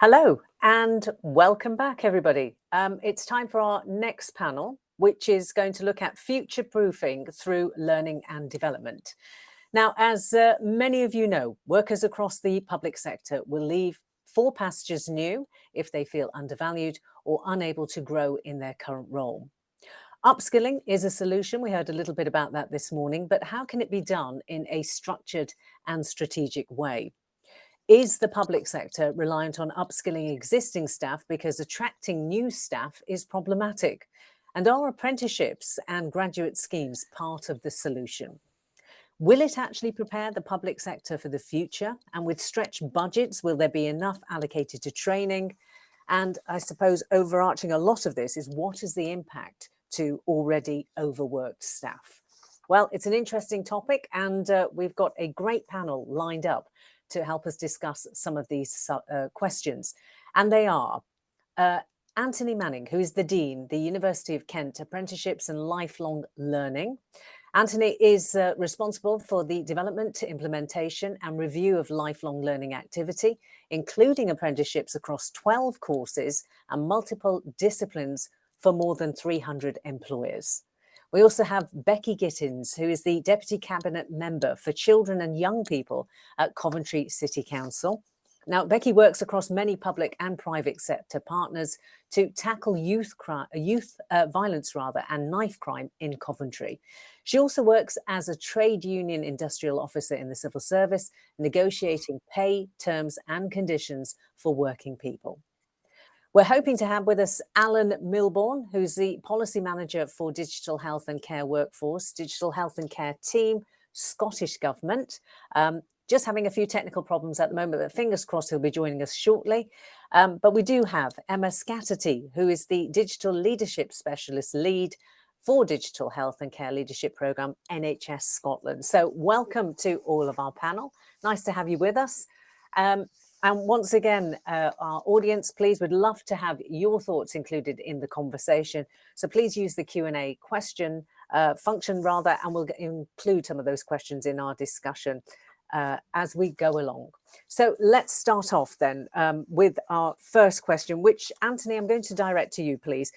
Hello and welcome back, everybody. It's time for our next panel, which is going to look at future-proofing through learning and development. Now, as many of you know, workers across the public sector will leave for pastures new if they feel undervalued or unable to grow in their current role. Upskilling is a solution. We heard a little bit about that this morning, but how can it be done in a structured and strategic way? Is the public sector reliant on upskilling existing staff because attracting new staff is problematic? And are apprenticeships and graduate schemes part of the solution? Will it actually prepare the public sector for the future? And with stretched budgets, will there be enough allocated to training? And I suppose overarching a lot of this is, what is the impact to already overworked staff? Well, it's an interesting topic, and we've got a great panel lined up to help us discuss some of these questions. And they are Anthony Manning, who is the Dean, the University of Kent Apprenticeships and Lifelong Learning. Anthony is responsible for the development, implementation and review of lifelong learning activity, including apprenticeships across 12 courses and multiple disciplines for more than 300 employers. We also have Becky Gittins, who is the Deputy Cabinet Member for Children and Young People at Coventry City Council. Now, Becky works across many public and private sector partners to tackle youth violence and knife crime in Coventry. She also works as a trade union industrial officer in the civil service, negotiating pay, terms and conditions for working people. We're hoping to have with us Alan Milbourne, who's the Policy Manager for Digital Health and Care Workforce, Digital Health and Care Team, Scottish Government. Just having a few technical problems at the moment, but fingers crossed he'll be joining us shortly. But we do have Emma Scatterty, who is the Digital Leadership Specialist Lead for Digital Health and Care Leadership Programme, NHS Scotland. So welcome to all of our panel. Nice to have you with us. And once again, our audience, please, would love to have your thoughts included in the conversation. So please use the Q&A function, and we'll include some of those questions in our discussion as we go along. So let's start off then with our first question, which, Anthony, I'm going to direct to you, please.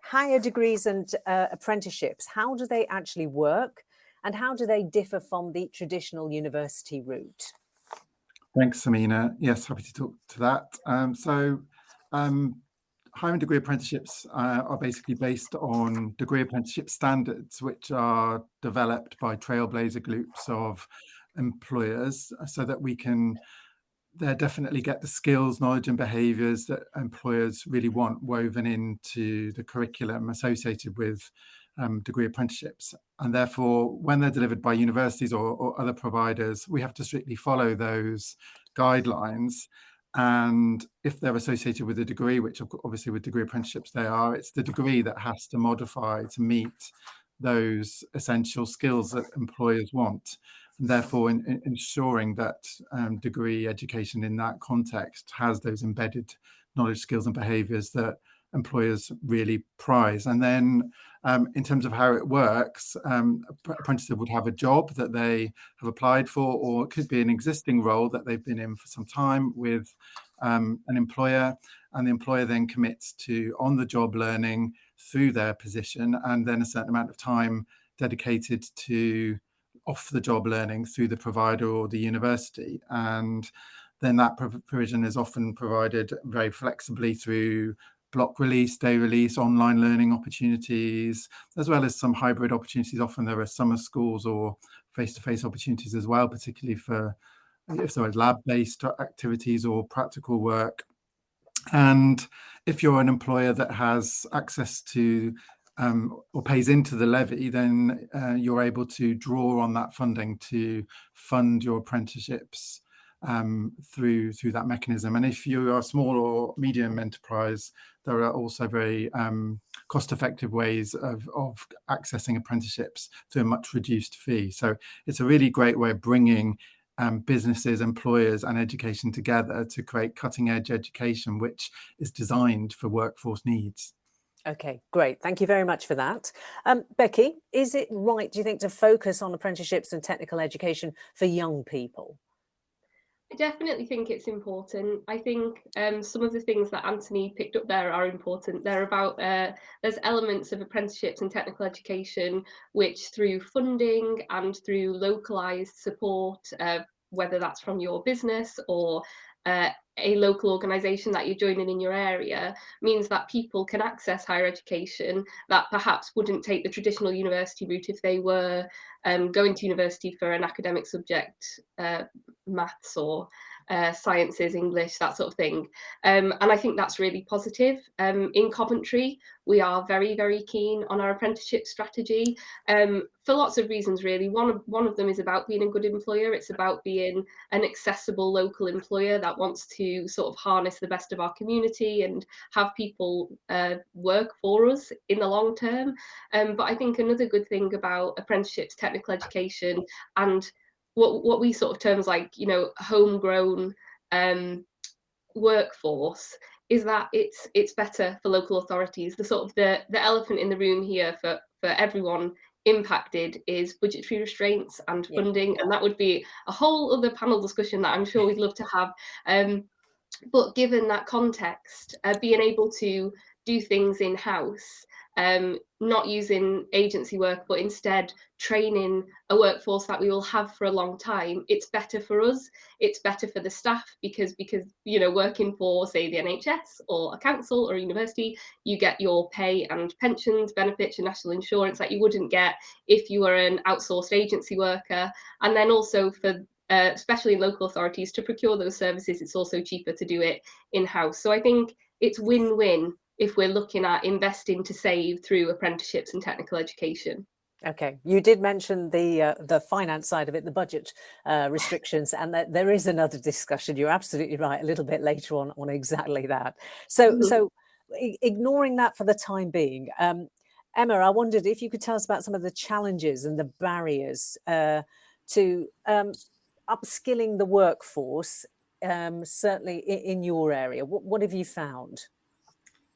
Higher degrees and apprenticeships, how do they actually work? And how do they differ from the traditional university route? Thanks, Samina. Yes, happy to talk to that. Higher degree apprenticeships are basically based on degree apprenticeship standards, which are developed by trailblazer groups of employers, so that we can definitely get the skills, knowledge and behaviours that employers really want woven into the curriculum associated with degree apprenticeships. And therefore, when they're delivered by universities or other providers, we have to strictly follow those guidelines. And if they're associated with a degree, which obviously with degree apprenticeships they are, it's the degree that has to modify to meet those essential skills that employers want. And therefore, ensuring that degree education in that context has those embedded knowledge, skills and behaviours that employers really prize. And then in terms of how it works, apprentices would have a job that they have applied for, or it could be an existing role that they've been in for some time with an employer, and the employer then commits to on-the-job learning through their position, and then a certain amount of time dedicated to off-the-job learning through the provider or the university. And then that provision is often provided very flexibly through block release, day release, online learning opportunities, as well as some hybrid opportunities. Often there are summer schools or face-to-face opportunities as well, particularly for if there are lab-based activities or practical work. And if you're an employer that has access to or pays into the levy, then you're able to draw on that funding to fund your apprenticeships through that mechanism. And if you are a small or medium enterprise, there are also very cost-effective ways of accessing apprenticeships to a much reduced fee. So it's a really great way of bringing businesses, employers and education together to create cutting-edge education which is designed for workforce needs. Okay, great. Thank you very much for that. Becky, is it right, do you think, to focus on apprenticeships and technical education for young people? I definitely think it's important. I think some of the things that Anthony picked up there are important. They're about there's elements of apprenticeships and technical education which, through funding and through localized support, whether that's from your business or a local organisation that you're joining in your area, means that people can access higher education that perhaps wouldn't take the traditional university route if they were going to university for an academic subject, maths or sciences, English, that sort of thing. And I think that's really positive. In Coventry, we are very, very keen on our apprenticeship strategy for lots of reasons, really. One of them is about being a good employer. It's about being an accessible local employer that wants to sort of harness the best of our community and have people work for us in the long term. But I think another good thing about apprenticeships, technical education, and what we sort of term as, like, you know, homegrown workforce, is that it's better for local authorities. The sort of the elephant in the room here for everyone impacted is budgetary restraints and funding, and that would be a whole other panel discussion that I'm sure we'd love to have. But given that context, being able to do things in-house, not using agency work, but instead training a workforce that we will have for a long time, it's better for us, it's better for the staff, because you know, working for, say, the NHS or a council or a university, you get your pay and pensions, benefits, and national insurance that you wouldn't get if you were an outsourced agency worker. And then also for especially in local authorities, to procure those services, it's also cheaper to do it in-house. So I think it's win-win if we're looking at investing to save through apprenticeships and technical education. Okay, you did mention the finance side of it, the budget restrictions, and that there is another discussion. You're absolutely right. A little bit later on exactly that. So ignoring that for the time being, Emma, I wondered if you could tell us about some of the challenges and the barriers to upskilling the workforce, certainly in your area. What have you found?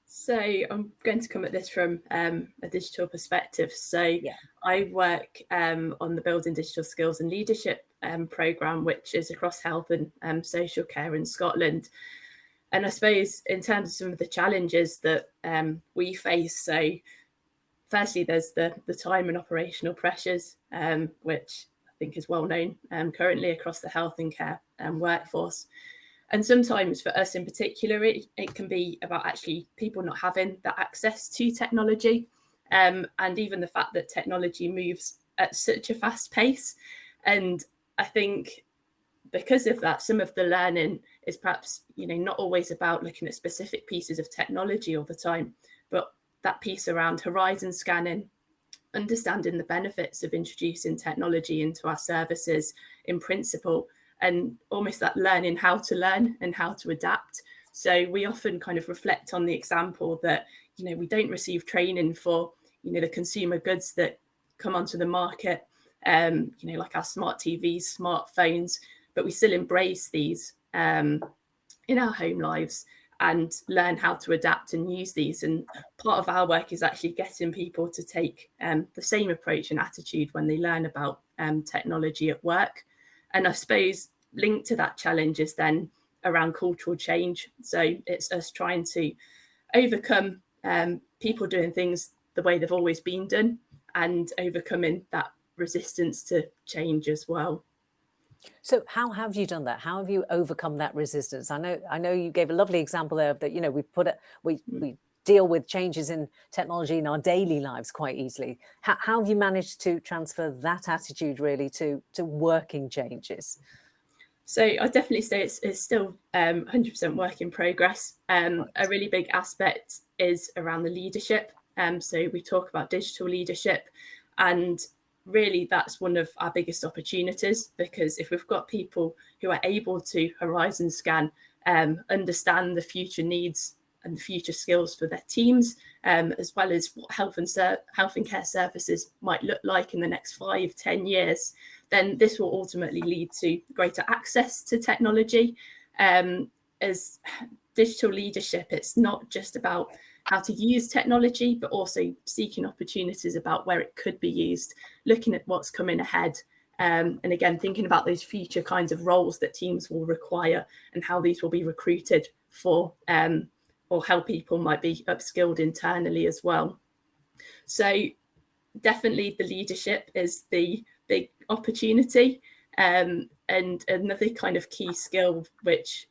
So I'm going to come at this from a digital perspective. So I work on the Building Digital Skills and Leadership programme, which is across health and social care in Scotland. And I suppose in terms of some of the challenges that we face, so firstly, there's the time and operational pressures, which I think is well known currently across the health and care workforce. And sometimes for us in particular, it can be about actually people not having that access to technology, and even the fact that technology moves at such a fast pace. And I think because of that, some of the learning is perhaps, you know, not always about looking at specific pieces of technology all the time, but that piece around horizon scanning, understanding the benefits of introducing technology into our services in principle, and almost that learning how to learn and how to adapt. So we often kind of reflect on the example that, you know, we don't receive training for, you know, the consumer goods that come onto the market, you know, like our smart TVs, smartphones, but we still embrace these in our home lives and learn how to adapt and use these. And part of our work is actually getting people to take the same approach and attitude when they learn about technology at work. And I suppose linked to that challenge is then around cultural change. So it's us trying to overcome people doing things the way they've always been done and overcoming that resistance to change as well. So how have you done that? How have you overcome that resistance? I know you gave a lovely example there that, you know, we deal with changes in technology in our daily lives quite easily. How have you managed to transfer that attitude really to working changes? So I definitely say it's still 100% work in progress. A really big aspect is around the leadership. So we talk about digital leadership, and really that's one of our biggest opportunities, because if we've got people who are able to horizon scan, understand the future needs and the future skills for their teams, as well as what health and care services might look like in the next 5-10 years, then this will ultimately lead to greater access to technology. As digital leadership, it's not just about how to use technology, but also seeking opportunities about where it could be used, looking at what's coming ahead, And again, thinking about those future kinds of roles that teams will require and how these will be recruited for, or how people might be upskilled internally as well. So definitely the leadership is the big opportunity. And another kind of key skill which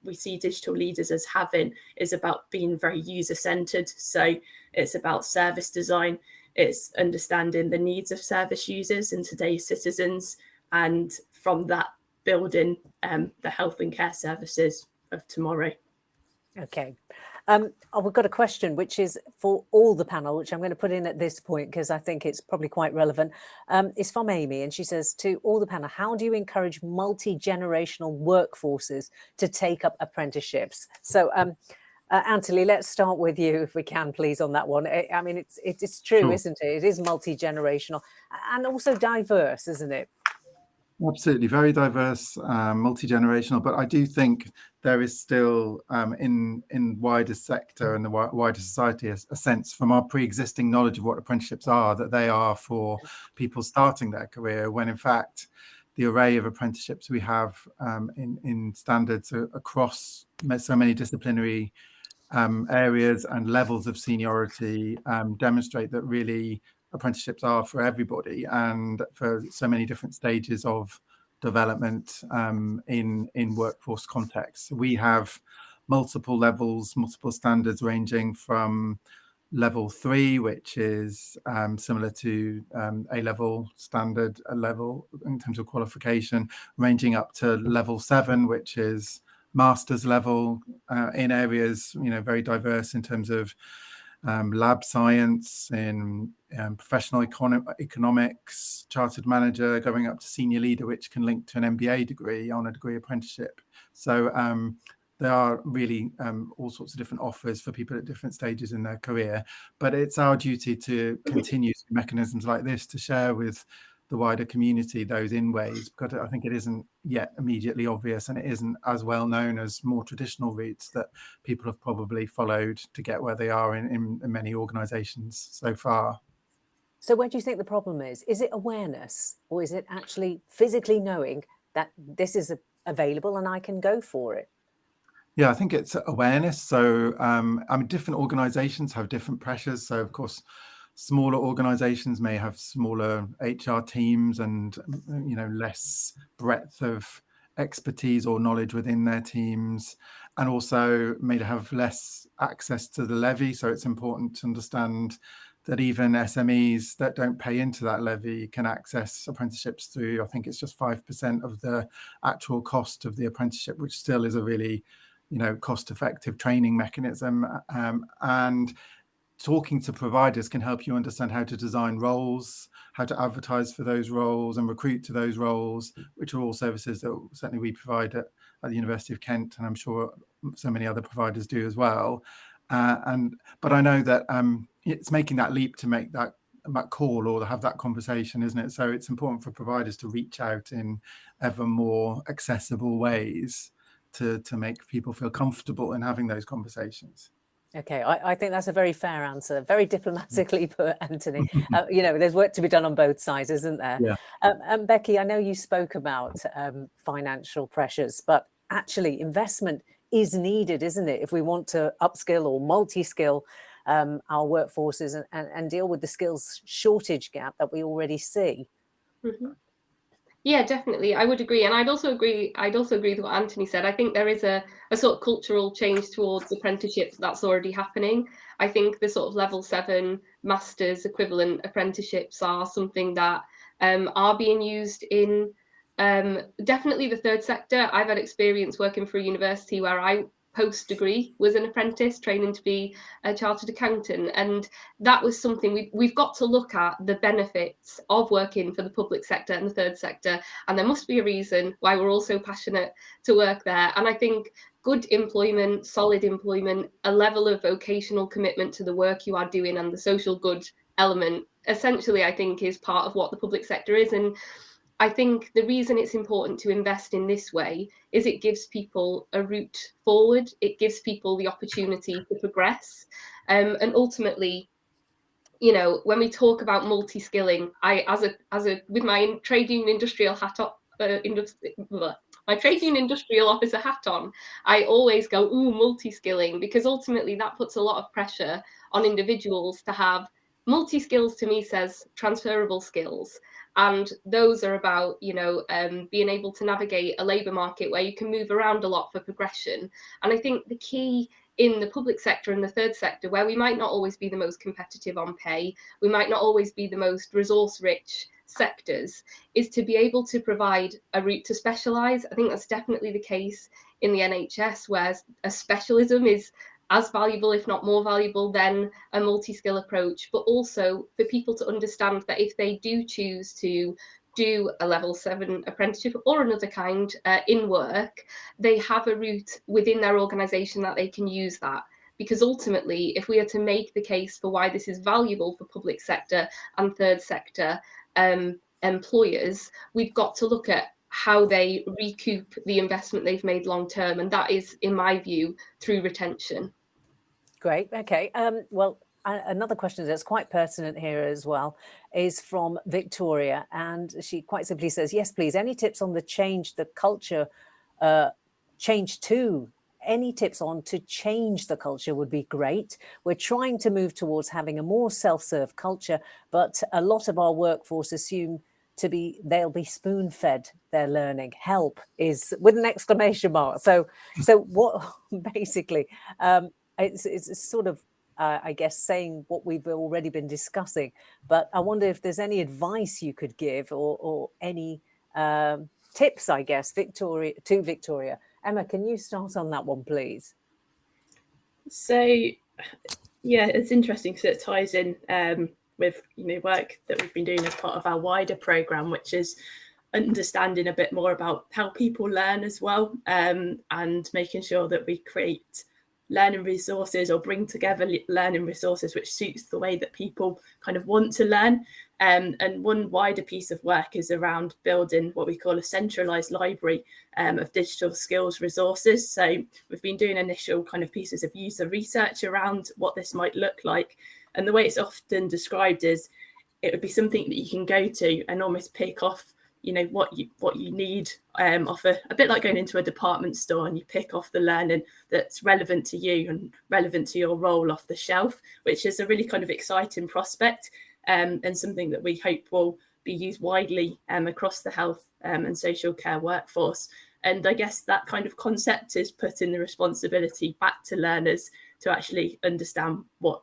we see digital leaders as having is about being very user-centered. So it's about service design, it's understanding the needs of service users and today's citizens, and from that building the health and care services of tomorrow. Okay. We've got a question which is for all the panel, which I'm going to put in at this point because I think it's probably quite relevant. It's from Amy, and she says, to all the panel, how do you encourage multi-generational workforces to take up apprenticeships? So Anthony, let's start with you if we can, please, on that one. I mean, it's true, sure, isn't it? It is multi-generational and also diverse, isn't it? Absolutely, very diverse, multi-generational, but I do think there is still in wider sector and the wider society a sense from our pre-existing knowledge of what apprenticeships are, that they are for people starting their career, when in fact the array of apprenticeships we have in standards across so many disciplinary areas and levels of seniority demonstrate that really apprenticeships are for everybody and for so many different stages of development in workforce contexts. We have multiple levels, multiple standards ranging from level 3, which is similar to A-level standard, a level in terms of qualification, ranging up to level 7, which is master's level in areas, very diverse in terms of lab science, in professional economics, chartered manager, going up to senior leader, which can link to an MBA degree on a degree apprenticeship. So there are really all sorts of different offers for people at different stages in their career. But it's our duty to continue mechanisms like this to share with the wider community those in ways, because I think it isn't yet immediately obvious, and it isn't as well known as more traditional routes that people have probably followed to get where they are in many organisations so far. So where do you think the problem is? Is it awareness, or is it actually physically knowing that this is available and I can go for it? Yeah, I think it's awareness. So I mean, different organisations have different pressures. So of course, smaller organizations may have smaller HR teams and less breadth of expertise or knowledge within their teams, and also may have less access to the levy. So it's important to understand that even SMEs that don't pay into that levy can access apprenticeships through, I think it's just 5% of the actual cost of the apprenticeship, which still is a really cost-effective training mechanism. And talking to providers can help you understand how to design roles, how to advertise for those roles and recruit to those roles, which are all services that certainly we provide at the University of Kent, and I'm sure so many other providers do as well. But I know that it's making that leap to make that call or to have that conversation, isn't it? So it's important for providers to reach out in ever more accessible ways to make people feel comfortable in having those conversations. Okay, I think that's a very fair answer, very diplomatically put, Anthony. There's work to be done on both sides, isn't there? Yeah. And Becky, I know you spoke about financial pressures, but actually investment is needed, isn't it, if we want to upskill or multi-skill our workforces and deal with the skills shortage gap that we already see. Mm-hmm. Yeah, definitely. I would agree. And I'd also agree with what Anthony said. I think there is a sort of cultural change towards apprenticeships that's already happening. I think the sort of level 7 masters equivalent apprenticeships are something that are being used in definitely the third sector. I've had experience working for a university where I post-degree was an apprentice training to be a chartered accountant, and that was something we've got to look at the benefits of working for the public sector and the third sector, and there must be a reason why we're all so passionate to work there. And I think good employment, solid employment, a level of vocational commitment to the work you are doing, and the social good element essentially I think is part of what the public sector is. And I think the reason it's important to invest in this way is it gives people a route forward. It gives people the opportunity to progress. And ultimately, you know, when we talk about multi-skilling, I, as a with my trade union industrial hat on, my trade union industrial officer hat on, I always go, ooh, multi-skilling, because ultimately that puts a lot of pressure on individuals to have multi-skills. To me says transferable skills. And those are about, you know, being able to navigate a labour market where you can move around a lot for progression. And I think the key in the public sector and the third sector, where we might not always be the most competitive on pay, we might not always be the most resource rich sectors, is to be able to provide a route to specialise. I think that's definitely the case in the NHS, where a specialism is as valuable, if not more valuable, than a multi-skill approach, but also for people to understand that if they do choose to do a level 7 apprenticeship or another kind in work, they have a route within their organisation that they can use that. Because ultimately, if we are to make the case for why this is valuable for public sector and third sector employers, we've got to look at how they recoup the investment they've made long term. And that is, in my view, through retention. Great. Okay. Well, another question that's quite pertinent here as well is from Victoria. And she quite simply says, yes, please, any tips on the culture, any tips on to change the culture would be great. We're trying to move towards having a more self-serve culture, but a lot of our workforce assume they'll be spoon-fed their learning. Help is with an exclamation mark. So what basically, it's sort of, I guess, saying what we've already been discussing, but I wonder if there's any advice you could give or any tips, I guess, Victoria. Emma, can you start on that one, please? So, yeah, it's interesting because it ties in with, you know, work that we've been doing as part of our wider programme, which is understanding a bit more about how people learn as well, and making sure that we create learning resources or bring together learning resources which suits the way that people kind of want to learn. And one wider piece of work is around building what we call a centralised library of digital skills resources. So we've been doing initial kind of pieces of user research around what this might look like. And the way it's often described is it would be something that you can go to and almost pick off, you know, what you need off a bit like going into a department store, and you pick off the learning that's relevant to you and relevant to your role off the shelf, which is a really kind of exciting prospect, and something that we hope will be used widely across the health and social care workforce. And I guess that kind of concept is putting the responsibility back to learners to actually understand what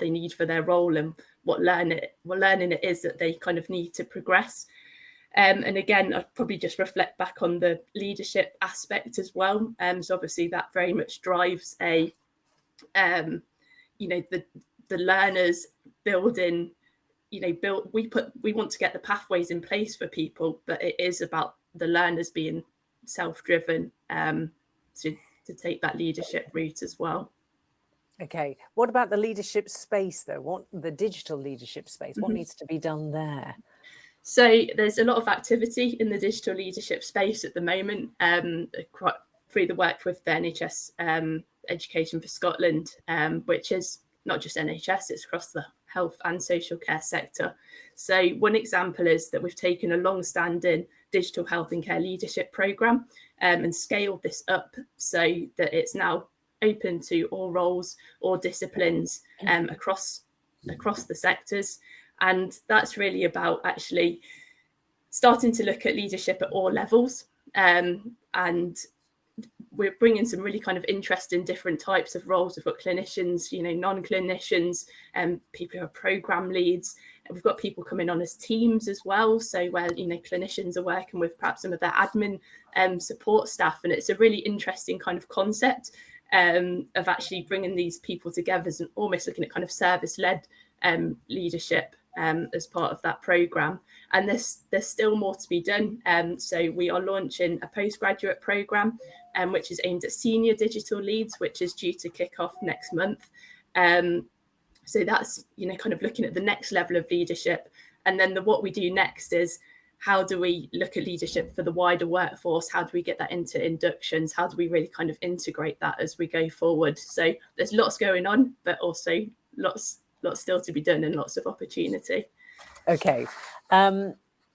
they need for their role and what learning it is that they kind of need to progress. And again, I'd probably just reflect back on the leadership aspect as well. So obviously that very much drives the learners building, we want to get the pathways in place for people, but it is about the learners being self-driven to take that leadership route as well. Okay. What about the leadership space though? The digital leadership space? What needs to be done there? So there's a lot of activity in the digital leadership space at the moment, through the work with the NHS Education for Scotland, which is not just NHS, it's across the health and social care sector. So one example is that we've taken a long-standing digital health and care leadership programme and scaled this up so that it's now open to all roles or disciplines across the sectors. And that's really about actually starting to look at leadership at all levels. And we're bringing some really kind of interesting different types of roles. We've got clinicians, non-clinicians, and people who are program leads. And we've got people coming on as teams as well. So where, clinicians are working with perhaps some of their admin support staff. And it's a really interesting kind of concept of actually bringing these people together and almost looking at kind of service-led leadership as part of that programme. And there's still more to be done. So we are launching a postgraduate programme, which is aimed at senior digital leads, which is due to kick off next month. So that's, kind of looking at the next level of leadership. And then what we do next is, how do we look at leadership for the wider workforce? How do we get that into inductions? How do we really kind of integrate that as we go forward? So there's lots going on, but also lots still to be done and lots of opportunity. Okay.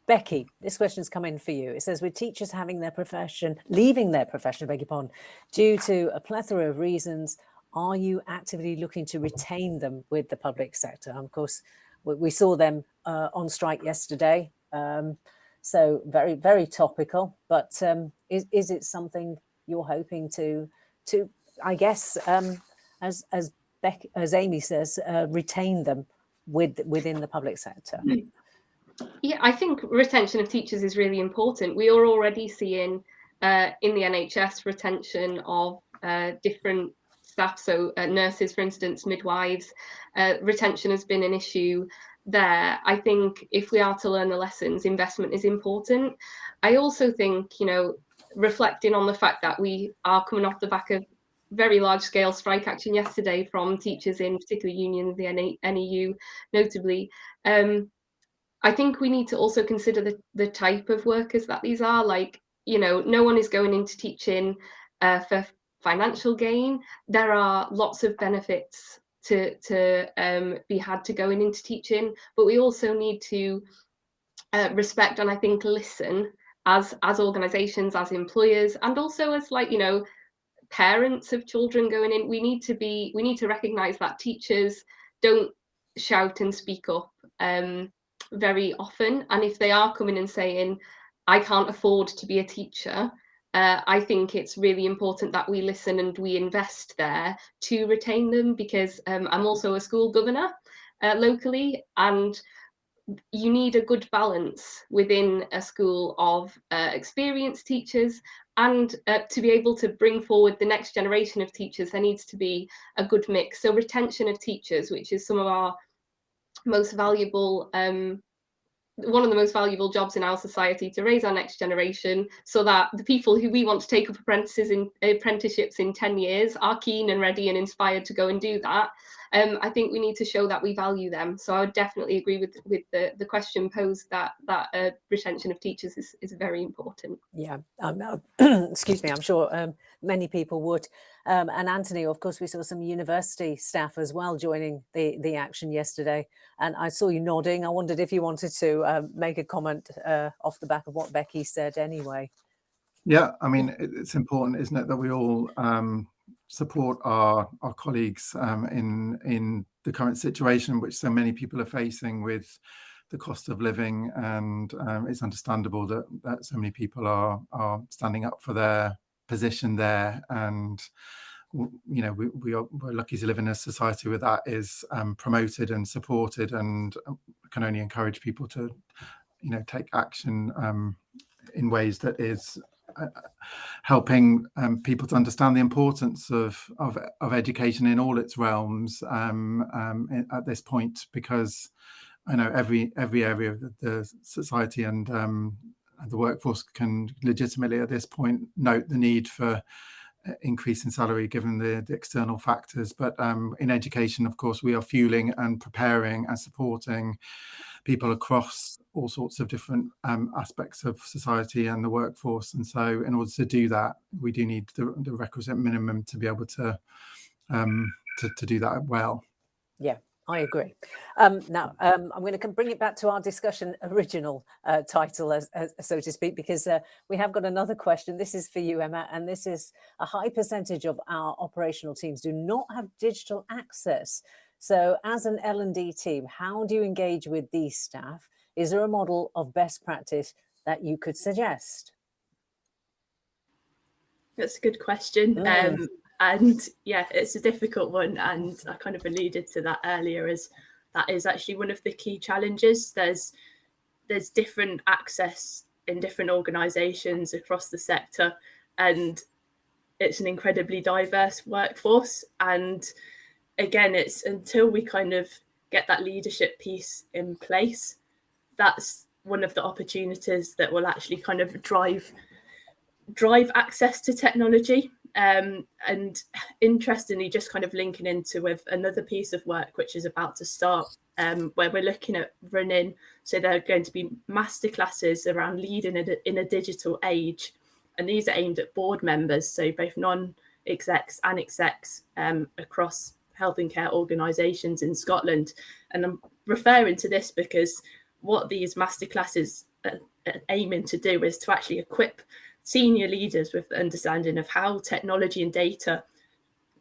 Becky, this question's come in for you. It says, with teachers leaving their profession, beg your pardon, due to a plethora of reasons, are you actively looking to retain them with the public sector? And of course, we saw them on strike yesterday. So very, very topical. But is it something you're hoping to I guess, as Amy says, retain them within the public sector? Yeah, I think retention of teachers is really important. We are already seeing in the NHS retention of different staff, so nurses, for instance, midwives. Retention has been an issue there. I think if we are to learn the lessons, investment is important. I also think, reflecting on the fact that we are coming off the back of very large scale strike action yesterday from teachers in particular union, the NEU notably, I think we need to also consider the type of workers that these are. Like, no one is going into teaching for financial gain. There are lots of benefits to be had to going into teaching, but we also need to respect and I think listen as organisations, as employers, and also as parents of children going in. We need to recognise that teachers don't shout and speak up very often, and if they are coming and saying, I can't afford to be a teacher, I think it's really important that we listen and we invest there to retain them, because I'm also a school governor locally, and you need a good balance within a school of experienced teachers, and to be able to bring forward the next generation of teachers, there needs to be a good mix. So retention of teachers, which is some of our most valuable, one of the most valuable jobs in our society, to raise our next generation, so that the people who we want to take up apprenticeships in 10 years are keen and ready and inspired to go and do that. I think we need to show that we value them. So I would definitely agree with the question posed that retention of teachers is very important. Yeah, excuse me, I'm sure many people would. And Anthony, of course, we saw some university staff as well joining the action yesterday. And I saw you nodding. I wondered if you wanted to make a comment off the back of what Becky said anyway. Yeah, I mean, it's important, isn't it, that we all support our colleagues in the current situation which so many people are facing with the cost of living, and it's understandable that so many people are standing up for their position there, and we're lucky to live in a society where that is promoted and supported, and can only encourage people to take action in ways that is helping people to understand the importance of education in all its realms at this point, because I know every area of the society and the workforce can legitimately at this point note the need for increase in salary given the external factors. But in education, of course, we are fueling and preparing and supporting people across all sorts of different aspects of society and the workforce. And so in order to do that, we do need the requisite minimum to be able to do that well. Yeah, I agree. Now, I'm going to bring it back to our discussion original title, so to speak, because we have got another question. This is for you, Emma, and this is: a high percentage of our operational teams do not have digital access. So as an L&D team, how do you engage with these staff? Is there a model of best practice that you could suggest? That's a good question. And yeah, it's a difficult one. And I kind of alluded to that earlier, as that is actually one of the key challenges. There's different access in different organisations across the sector, and it's an incredibly diverse workforce. And again, it's until we kind of get that leadership piece in place, that's one of the opportunities that will actually kind of drive access to technology. And interestingly, just kind of linking into with another piece of work which is about to start, where we're looking at running, so there are going to be masterclasses around leading in a digital age, and these are aimed at board members, so both non-execs and execs across health and care organisations in Scotland. And I'm referring to this because what these masterclasses are aiming to do is to actually equip senior leaders with the understanding of how technology and data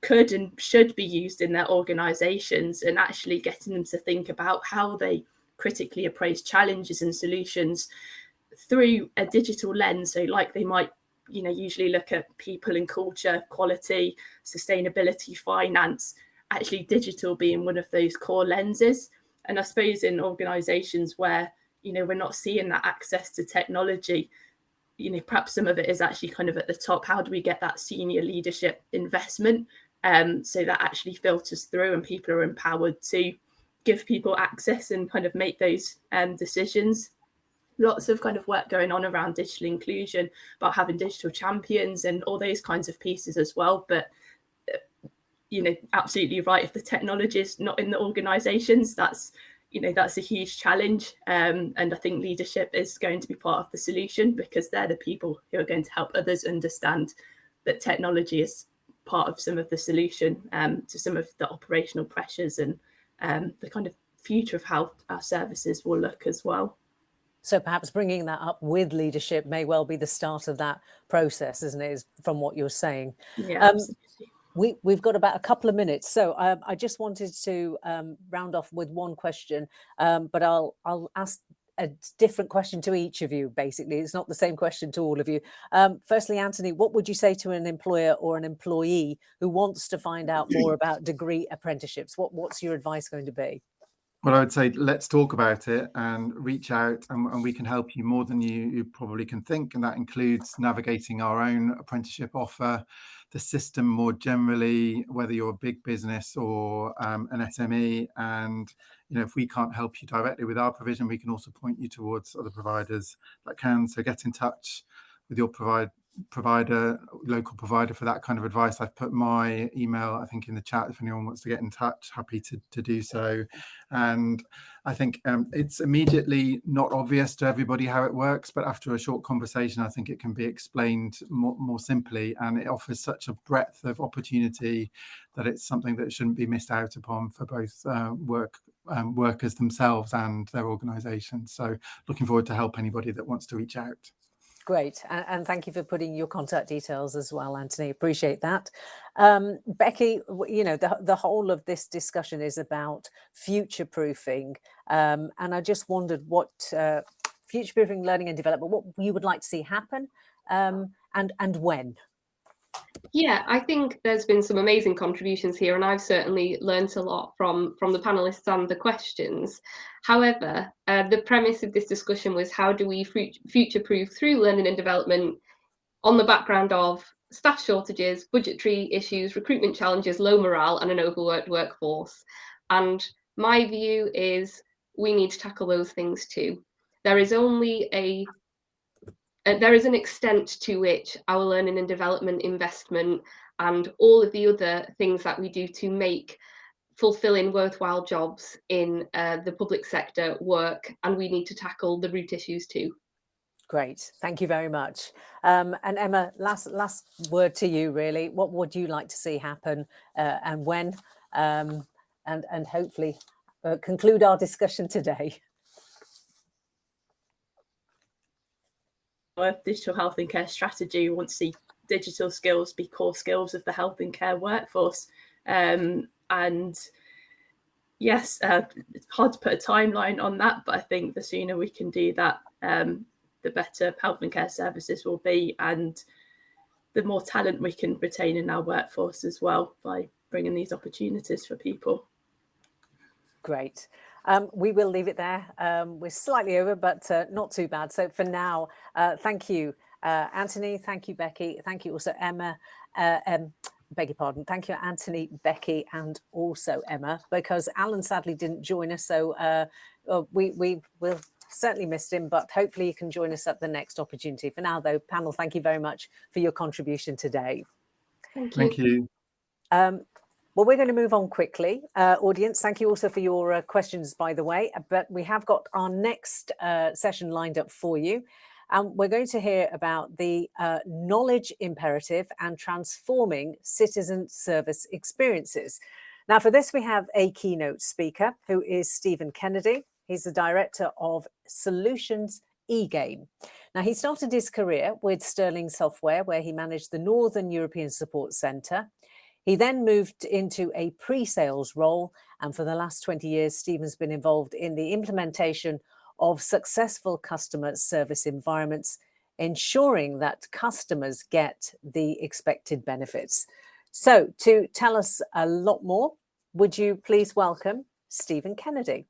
could and should be used in their organisations, and actually getting them to think about how they critically appraise challenges and solutions through a digital lens. So like they might, usually look at people and culture, quality, sustainability, finance, actually digital being one of those core lenses. And I suppose in organisations where, we're not seeing that access to technology, perhaps some of it is actually kind of at the top. How do we get that senior leadership investment so that actually filters through and people are empowered to give people access and kind of make those decisions? Lots of kind of work going on around digital inclusion, about having digital champions and all those kinds of pieces as well. But, absolutely right. If the technology is not in the organisations, that's a huge challenge. And I think leadership is going to be part of the solution, because they're the people who are going to help others understand that technology is part of some of the solution to some of the operational pressures and the kind of future of how our services will look as well. So perhaps bringing that up with leadership may well be the start of that process, isn't it, from what you're saying? Yeah, absolutely. We've got about a couple of minutes, so I just wanted to round off with one question, but I'll ask a different question to each of you. Basically, it's not the same question to all of you. Firstly, Anthony, what would you say to an employer or an employee who wants to find out more about degree apprenticeships? What's your advice going to be? Well, I would say let's talk about it and reach out, and we can help you more than you probably can think. And that includes navigating our own apprenticeship offer, the system more generally, whether you're a big business or an SME. And, if we can't help you directly with our provision, we can also point you towards other providers that can. So get in touch with your provider, local provider, for that kind of advice. I've put my email, I think, in the chat if anyone wants to get in touch, happy to do so. And I think it's immediately not obvious to everybody how it works, but after a short conversation, I think it can be explained more simply, and it offers such a breadth of opportunity that it's something that shouldn't be missed out upon for both workers themselves and their organisations. So looking forward to help anybody that wants to reach out. Great. And thank you for putting your contact details as well, Anthony. Appreciate that. Becky, the whole of this discussion is about future-proofing. And I just wondered what future-proofing learning and development, what you would like to see happen and when. Yeah, I think there's been some amazing contributions here, and I've certainly learnt a lot from the panellists and the questions. However, the premise of this discussion was, how do we future-proof through learning and development on the background of staff shortages, budgetary issues, recruitment challenges, low morale, and an overworked workforce? And my view is we need to tackle those things too. There is an extent to which our learning and development investment and all of the other things that we do to make fulfilling worthwhile jobs in the public sector work, and we need to tackle the root issues too. Great, thank you very much. And Emma, last word to you, really. What would you like to see happen and when, and hopefully conclude our discussion today? Our digital health and care strategy, we want to see digital skills be core skills of the health and care workforce. And yes, it's hard to put a timeline on that, but I think the sooner we can do that, the better health and care services will be, and the more talent we can retain in our workforce as well by bringing these opportunities for people. Great. We will leave it there. We're slightly over, but not too bad. So for now, thank you, Anthony. Thank you, Becky. Thank you also, Emma. Beg your pardon. Thank you, Anthony, Becky, and also Emma, because Alan sadly didn't join us. So we will certainly missed him, but hopefully you can join us at the next opportunity. For now, though, panel, thank you very much for your contribution today. Thank you. Well, we're going to move on quickly. Audience, thank you also for your questions, by the way. But we have got our next session lined up for you. And we're going to hear about the knowledge imperative and transforming citizen service experiences. Now, for this, we have a keynote speaker who is Stephen Kennedy. He's the director of Solutions eGame. Now, he started his career with Sterling Software, where he managed the Northern European Support Centre. He then moved into a pre-sales role, and for the last 20 years, Stephen's been involved in the implementation of successful customer service environments, ensuring that customers get the expected benefits. So, to tell us a lot more, would you please welcome Stephen Kennedy?